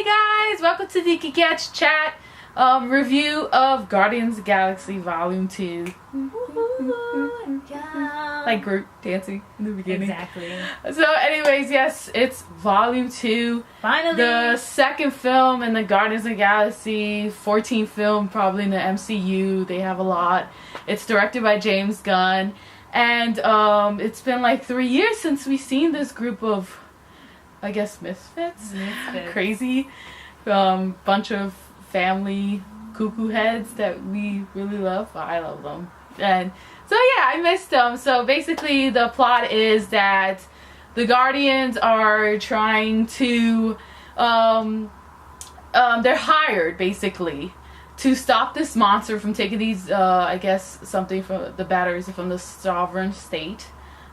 guys, welcome to the Geeketch Chat review of Guardians of the Galaxy Volume 2. Yeah. Like Groot dancing in the beginning. Exactly. So anyways, yes, it's Volume 2. Finally. The second film in the Guardians of the Galaxy, 14th film probably in the MCU. They have a lot. It's directed by James Gunn. And it's been like 3 years since we've seen this group of, I guess, misfits. Crazy. Bunch of family cuckoo heads that we really love. Well, I love them. And so yeah, I missed them. So basically the plot is that the Guardians are trying to, they're hired basically to stop this monster from taking these, I guess, something from the batteries from the Sovereign State,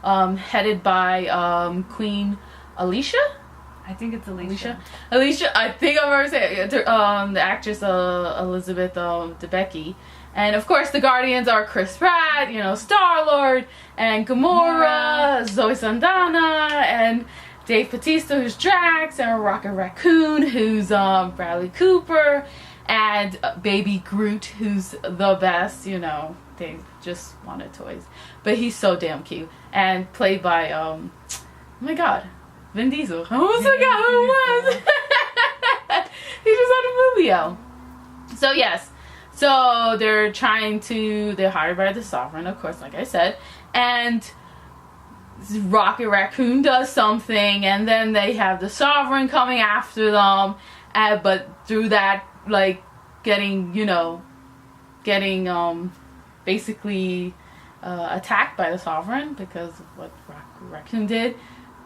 headed by Queen Alicia? I think it's Alicia. Alicia, I think I'm going to say it. The actress Elizabeth Debicki. And of course the Guardians are Chris Pratt, you know, Star-Lord, and Gamora, Zoe Saldana, and Dave Bautista, who's Drax, and Rocket Raccoon, who's Bradley Cooper, and Baby Groot, who's the best. You know, they just wanted toys, but he's so damn cute, and played by oh my god, Vin Diesel. I almost forgot who it was. He just had a movie out. So yes, so they're hired by the Sovereign, of course, like I said, and Rocket Raccoon does something, and then they have the Sovereign coming after them, but through that, like, getting basically attacked by the Sovereign because of what Rocket Raccoon did.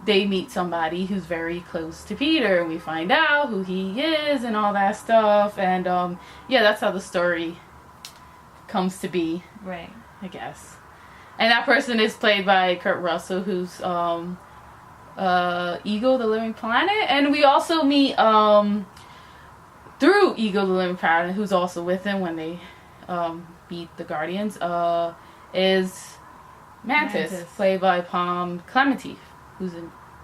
They meet somebody who's very close to Peter, and we find out who he is and all that stuff, and yeah, that's how the story comes to be, Right. I guess. And that person is played by Kurt Russell, who's Ego the Living Planet, and we also meet through Ego the Living Planet, who's also with him when they meet the Guardians, is Mantis, played by Pom Klementieff, who's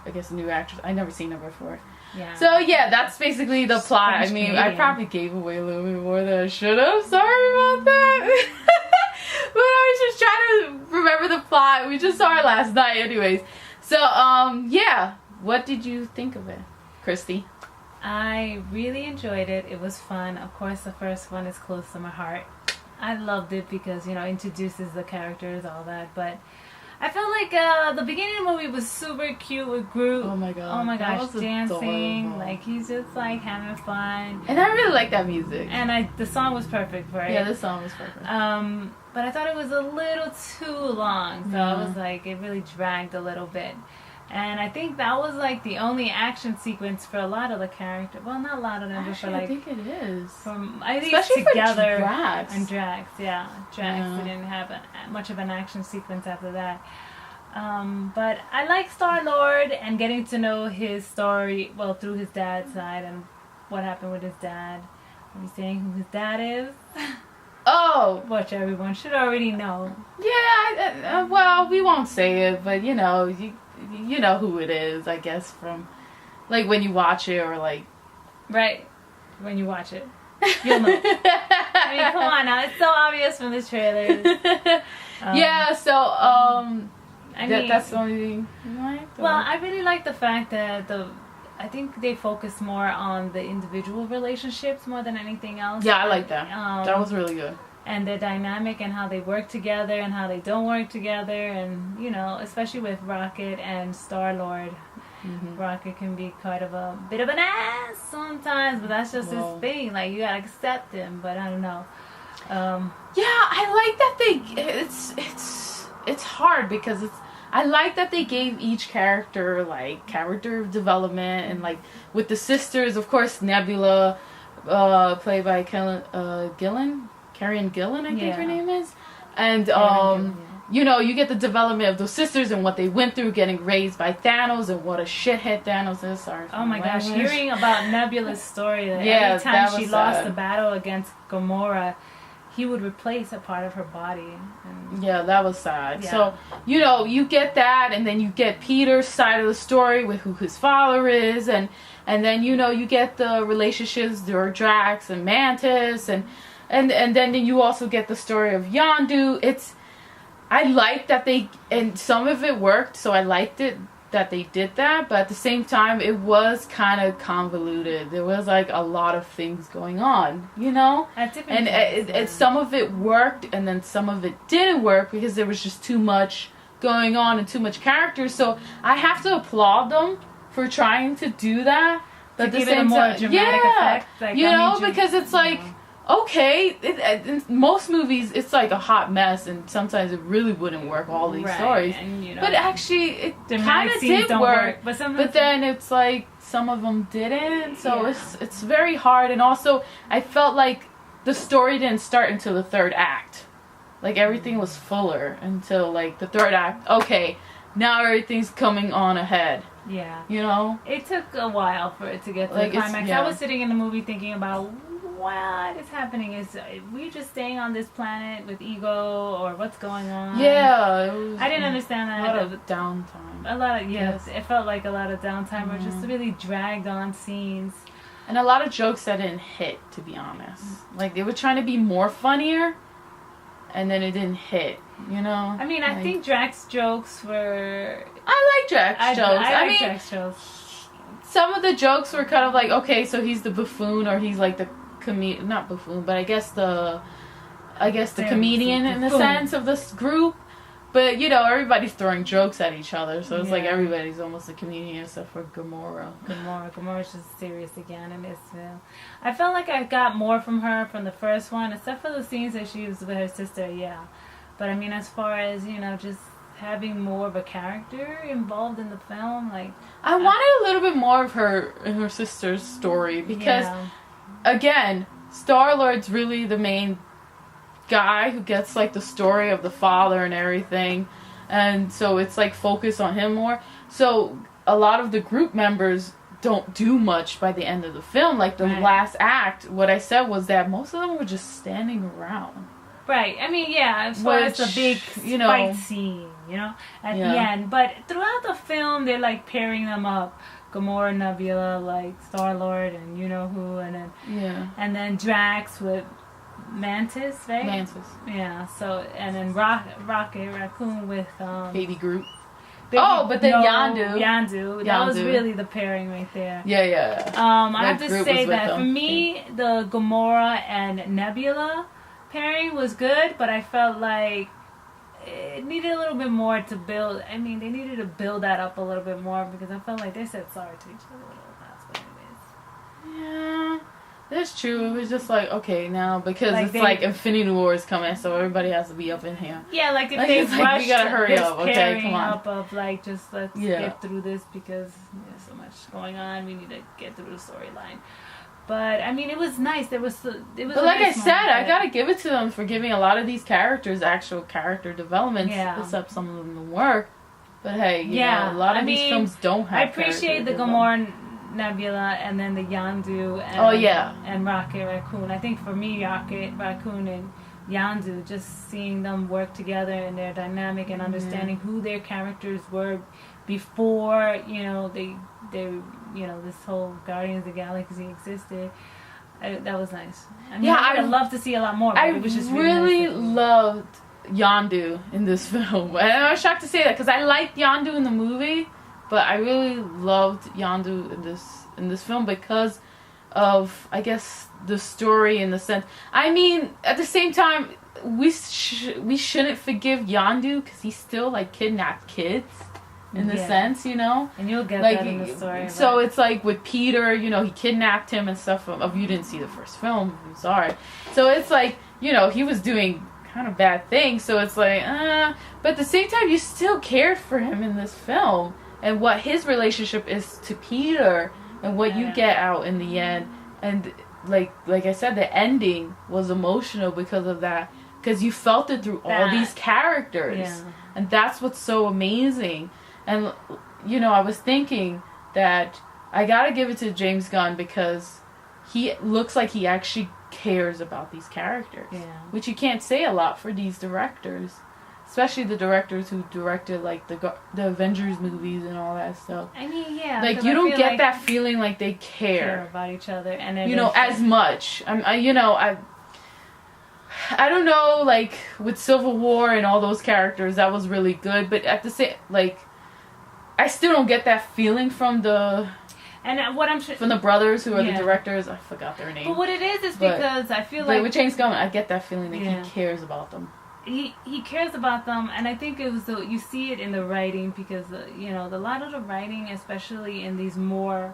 I guess a new actress. I never seen her before. Yeah. So yeah, that's basically the plot. I mean, I Canadian. probably gave away a little bit more than I should have. Sorry about that. But I was just trying to remember the plot. We just saw it last night, anyways. So yeah, what did you think of it, Christy? I really enjoyed it. It was fun. Of course, the first one is close to my heart. I loved it because, you know, introduces the characters, all that. But I felt like the beginning of the movie was super cute with Groot. Oh my god. Oh my That gosh, was dancing. adorable. Like, he's just like having fun. And I really like that music. And the song was perfect for it. Yeah, this song was perfect. But I thought it was a little too long, so I was like, it really dragged a little bit. And I think that was like the only action sequence for a lot of the characters. Well, not a lot of them, but for Actually, I like think it is. I think Especially together for Drax. and Drax, yeah. Drax Yeah. didn't have much of an action sequence after that. But I like Star-Lord and getting to know his story, well, through his dad's side and what happened with his dad. Are you saying who his dad is? Oh, Which everyone should already know. yeah. Well, we won't say it, but you know who it is. I guess from like when you watch it, or like Right. When you watch it, you'll know. I mean, come on now. It's so obvious from the trailers. Yeah. So I mean, that's the only thing you like. well, I really like the fact that I think they focus more on the individual relationships more than anything else. Yeah, I like that. That was really good. And their dynamic and how they work together and how they don't work together, and you know, especially with Rocket and Star-Lord. Mm-hmm. Rocket can be kind of a bit of an ass sometimes, but that's just his thing. Like, you gotta accept him. But I don't know. Yeah, I like that it's hard because I like that they gave each character like character development, and like with the sisters, of course, Nebula, played by Karen Gillan, I think her name is, and you know, you get the development of those sisters and what they went through getting raised by Thanos, and what a shithead Thanos is. Sorry. Oh my gosh, hearing about Nebula's story, that Yeah, every time that she was lost sad. the battle against Gamora, he would replace a part of her body. And Yeah, that was sad. Yeah. So, you know, you get that, and then you get Peter's side of the story with who his father is, and And then, you know, you get the relationships, there are Drax and Mantis, and then you also get the story of Yondu. I like that and some of it worked, so I liked it that they did that, but at the same time, it was kind of convoluted. There was like a lot of things going on, you know? And some of it worked, and then some of it didn't work because there was just too much going on and too much characters. So I have to applaud them for trying to do that. But to give it a more dramatic effect. Like, you know, because it's like, okay, in most movies it's like a hot mess, and sometimes it really wouldn't work, all these stories. And, you know, but actually, it kind of did work. But then it's like some of them didn't, so it's very hard. And also, I felt like the story didn't start until the third act. Like, everything was fuller until like the third act. Okay, now everything's coming on ahead. Yeah. You know? It took a while for it to get to the climax. I was sitting in the movie thinking about what is happening. Is we just staying on this planet with Ego, or what's going on? Yeah. I didn't understand that. A lot of downtime. Yes. It felt like a lot of downtime, or just really dragged on scenes. And a lot of jokes that didn't hit, to be honest. Like, they were trying to be more funnier, and then it didn't hit, you know? I mean, I think Drax's jokes were... I like Drax's jokes. I mean, Drax's jokes. Some of the jokes were kind of like, okay, so he's the buffoon, or he's like the not buffoon, but I guess the comedian in the sense of this group. But, you know, everybody's throwing jokes at each other, so it's like everybody's almost a comedian except for Gamora. Gamora's just serious again in this film. I felt like I got more from her from the first one, except for the scenes that she was with her sister, But, I mean, as far as, you know, just having more of a character involved in the film, like... I wanted a little bit more of her and her sister's story, because... Again, Star-Lord's really the main guy who gets, like, the story of the father and everything. And so it's, like, focused on him more. So a lot of the group members don't do much by the end of the film. Like, the last act, what I said was that most of them were just standing around. Right. I mean, as far as the big fight scene, you know, at the end. But throughout the film, they're, like, pairing them up. Gamora, Nebula, like Star-Lord, and you know who, and then Drax with Mantis, right? Mantis. Yeah. So and then Rocket Raccoon with Baby Groot. But then Yondu. That was really the pairing right there. Yeah. I have to say that for me, the Gamora and Nebula pairing was good, but I felt like it needed a little bit more to build. I mean, they needed to build that up a little bit more, because I felt like they said sorry to each other a little fast, but anyways. Yeah, that's true. It was just like, okay, now, because like it's like Infinity War is coming, so everybody has to be up in here. Yeah, like if they rushed we gotta hurry up, okay, come on. Up of like, just let's get through this because there's so much going on. We need to get through the storyline. But I mean, it was nice. But like I said, I gotta give it to them for giving a lot of these characters actual character developments. Except some of them work. But hey, you know, a lot of these films don't have. I appreciate the Gamora, Nebula, and then the Yondu and Rocket Raccoon. I think for me, Rocket Raccoon and Yondu, just seeing them work together and their dynamic and understanding who their characters were before, you know, they this whole Guardians of the Galaxy existed. That was nice. I mean, I would love to see a lot more. But it was just really nice loved Yondu in this film. And I was shocked to say that because I liked Yondu in the movie, but I really loved Yondu in this film because of, I guess, the story in the sense. I mean, at the same time, we shouldn't forgive Yondu because he still like kidnapped kids. In the sense, you know? And you'll get that in the story. So it's like with Peter, you know, he kidnapped him and stuff. You didn't see the first film. I'm sorry. So it's like, you know, he was doing kind of bad things. So it's like, but at the same time, you still cared for him in this film. And what his relationship is to Peter and what you get out in the end. And like I said, the ending was emotional because of that. Because you felt it through all these characters. Yeah. And that's what's so amazing. And, you know, I was thinking that I gotta give it to James Gunn because he looks like he actually cares about these characters. Yeah. Which you can't say a lot for these directors. especially the directors who directed like the Avengers movies and all that stuff. I mean, yeah. Like 'cause you I don't feel get like that feeling like they care about each other, and then as much. I don't know, like with Civil War and all those characters, that was really good. But at the same, like, I still don't get that feeling from the. And what I'm sure from the brothers who are the directors, I forgot their name. But what it is because I feel like with James Gunn, I get that feeling that he cares about them. He cares about them, and I think it was you see it in the writing because a lot of the writing, especially in these more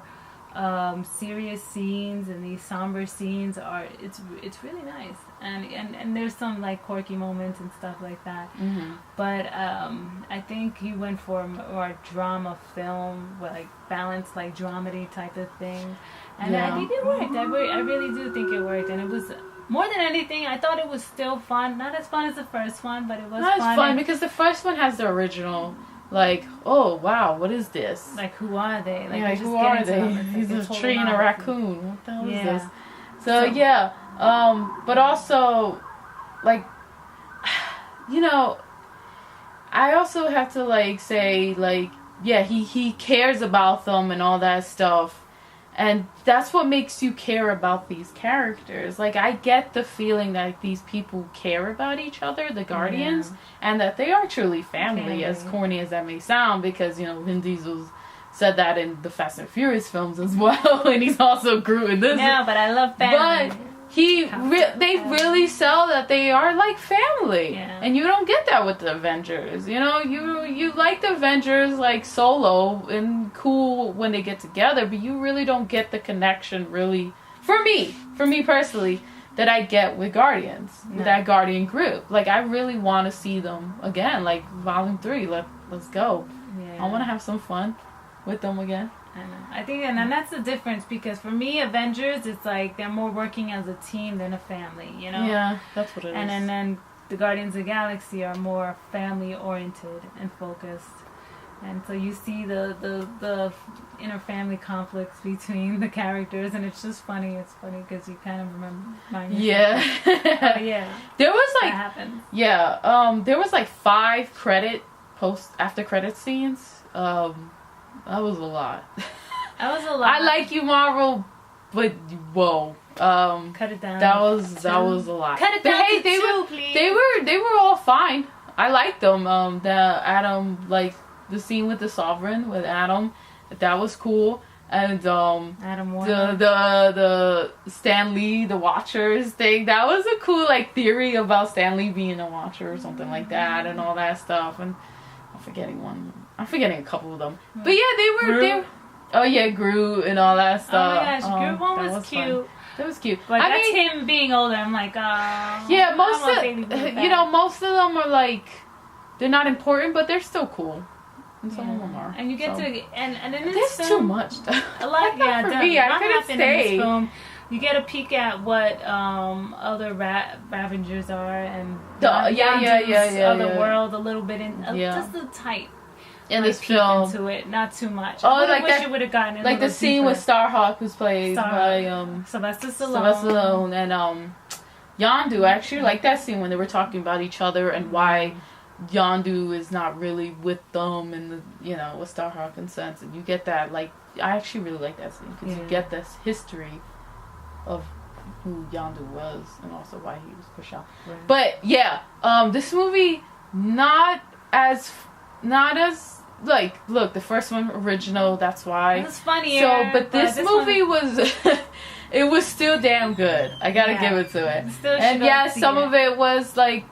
serious scenes and these somber scenes, it's really nice, and there's some like quirky moments and stuff like that. Mm-hmm. But I think he went for a more drama film, like balanced like dramedy type of thing, and I think it worked. I really do think it worked, and it was. More than anything, I thought it was still fun. Not as fun as the first one, but it was fun. Not as fun because the first one has the original, like, oh wow, what is this? Like, who are they? Like who are they? He's a tree and a raccoon. What the hell is this? So but also, like, I also have to like say like, yeah, he cares about them and all that stuff. And that's what makes you care about these characters. Like, I get the feeling that these people care about each other, the Guardians, and that they are truly family, as corny as that may sound, because, Vin Diesel said that in the Fast and Furious films as well, and he's also Groot in this. Yeah, but I love family. But they really sell that they are like family, and you don't get that with the Avengers. You like the Avengers like solo and cool when they get together, but you really don't get the connection really for me personally that I get with Guardians, with that Guardian group. Like, I really want to see them again, like Volume 3. Let's go. I want to have some fun with them again. I know. I think, and that's the difference, because for me, Avengers, it's like they're more working as a team than a family, Yeah, that's what it is. And then the Guardians of the Galaxy are more family-oriented and focused. And so you see the inner family conflicts between the characters, and it's just funny. It's funny because you kind of remind yourself. Yeah. There was like... That happens. Yeah. There was like 5 after credit scenes. That was a lot. That was a lot. I like you, Marvel, but whoa. Cut it down. That was a lot. Cut it down to 2, please. They were all fine. I liked them. The Adam, like the scene with the Sovereign with Adam, that was cool. And Adam Warlock. the Stan Lee, the Watchers thing, that was a cool like theory about Stan Lee being a Watcher or something like that, and all that stuff. And I'm forgetting a couple of them. But yeah, they were. Oh yeah, Groot and all that stuff. Oh my gosh, Groot one was cute. Fun. That was cute. But that's him being older. I'm like, yeah, most of them are like, they're not important, but they're still cool. And some of them are. And you get to and then there's too much. A lot, for me. I couldn't stay. In this film. You get a peek at what other Ravengers are, and other world a little bit in just a tight. In this film, into it, not too much. Oh, I wish you would have gotten like the scene with Starhawk, who's played by Sylvester Stallone, and Yondu. I actually like that scene when they were talking about each other and why Yondu is not really with them, and with Starhawk and sense, and you get that. Like, I actually really like that scene because you get this history of who Yondu was and also why he was pushed out. Right. But yeah, this movie not as like, look, the first one original, that's why. It was funnier. So, but this movie was, it was still damn good. I gotta give it to it. And some of it was like,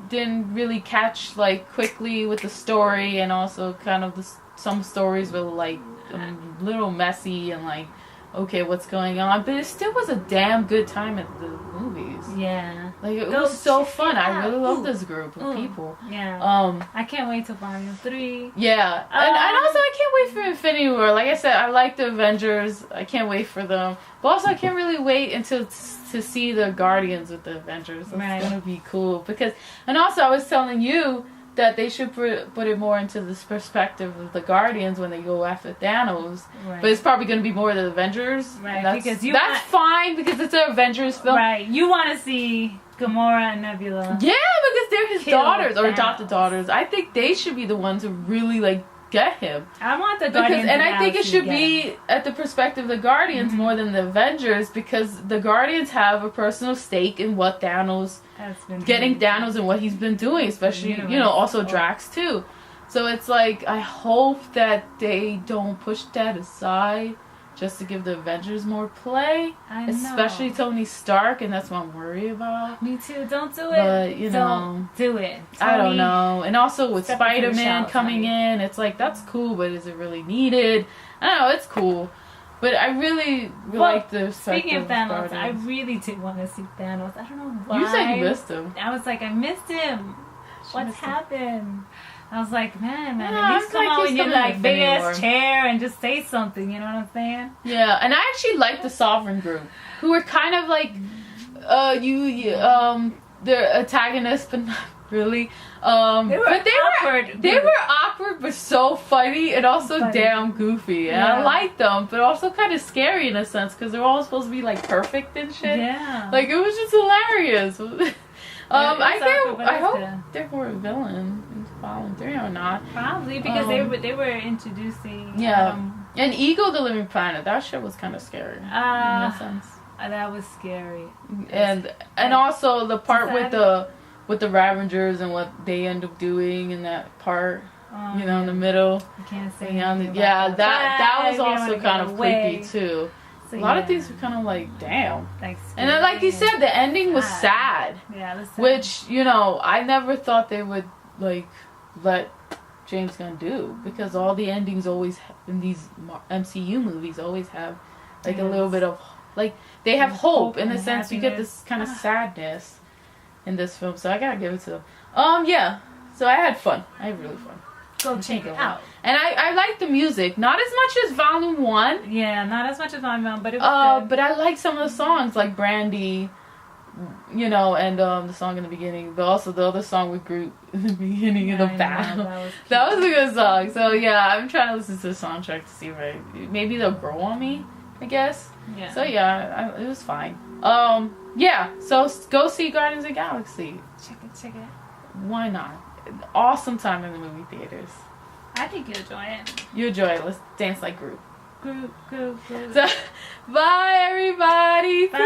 didn't really catch like quickly with the story, and also kind of some stories were like a little messy and like, okay, what's going on? But it still was a damn good time at the movies. Yeah. Like, it was so fun. I really love this group of people. Yeah. I can't wait till Volume 3. Yeah. And also, I can't wait for Infinity War. Like I said, I like the Avengers. I can't wait for them. But also, I can't really wait until to see the Guardians with the Avengers. It's going to be cool. And also, I was telling you that they should put it more into this perspective of the Guardians when they go after Thanos. Right. But it's probably going to be more of the Avengers. Right. That's fine because it's an Avengers film. Right. You want to see Gamora and Nebula. Yeah, because they're his kill daughters or Thanos. adopted daughters. I think they should be the ones who really like get him. I want the Because, Guardians. and of I think it Galaxy should to get be him. at the perspective of the Guardians more than the Avengers, because the Guardians have a personal stake in what Thanos, That's been getting doing. Thanos and what he's been doing, especially, Universe. you know, also Drax too. So it's like, I hope that they don't push that aside just to give the Avengers more play, I know. especially Tony Stark, and that's what I'm worried about. Me too. Don't do it. But, you know, don't do it. I don't Tony, know. And also with step up to the Spider-Man shout, coming Tony. in, it's like, that's cool, but is it really needed? I don't know, it's cool. But I really like the Speaking of Thanos, I Guardians. really did want to see Thanos. I don't know why. You said you missed him. I was like, I missed him. What's missed him. happened? I was like, man, Yeah, at least it's come like out he's in your coming in like big Infinity ass War. chair and just say something. You know what I'm saying? Yeah, and I actually like the Sovereign group, who were kind of like, they're antagonists, but not really. They were But awkward. They were awkward, but so funny, and also Funny. damn goofy. And Yeah. I liked them, but also kind of scary in a sense, because they're all supposed to be like perfect and shit. Yeah. Like, it was just hilarious. I it's awkward, but hope it's good. they're more a villain in Volume 3 or not. Probably because they were introducing. Yeah. And Ego the Living Planet, that shit was kind of scary in a sense. That was scary. And also the part with the Ravengers and what they end up doing in that part, you know, in the middle. You can't say Yeah, anything yeah, about that was We don't also wanna kind give of it away. creepy too. So, A lot of yeah. things were kind of like, damn. Like, And then, like you said, the ending was sad. sad. Yeah, that's sad. Which, you know, I never thought they would, like, let James Gunn do. Because all the endings always, in these MCU movies, always have, like, a little bit of, like, they have hope. In the and sense, you get happiness. this kind of sadness in this film. So I gotta give it to them. Yeah. So I had fun. I had really fun. Go check it out. And I like the music. Not as much as Volume 1. Yeah, not as much as Von Mel, but it was good. But I like some of the songs, like Brandy, you know, and the song in the beginning, but also the other song with Groot in the beginning of the I know, battle. that was That was a good song. So yeah, I'm trying to listen to the soundtrack to see if maybe they'll grow on me, I guess. Yeah. So yeah, it was fine. Yeah, so go see Guardians of the Galaxy. Check it. Why not? Awesome time in the movie theaters. I think you'll enjoy it. You enjoy it. Let's dance like Groot. Groot. So, bye everybody. Bye.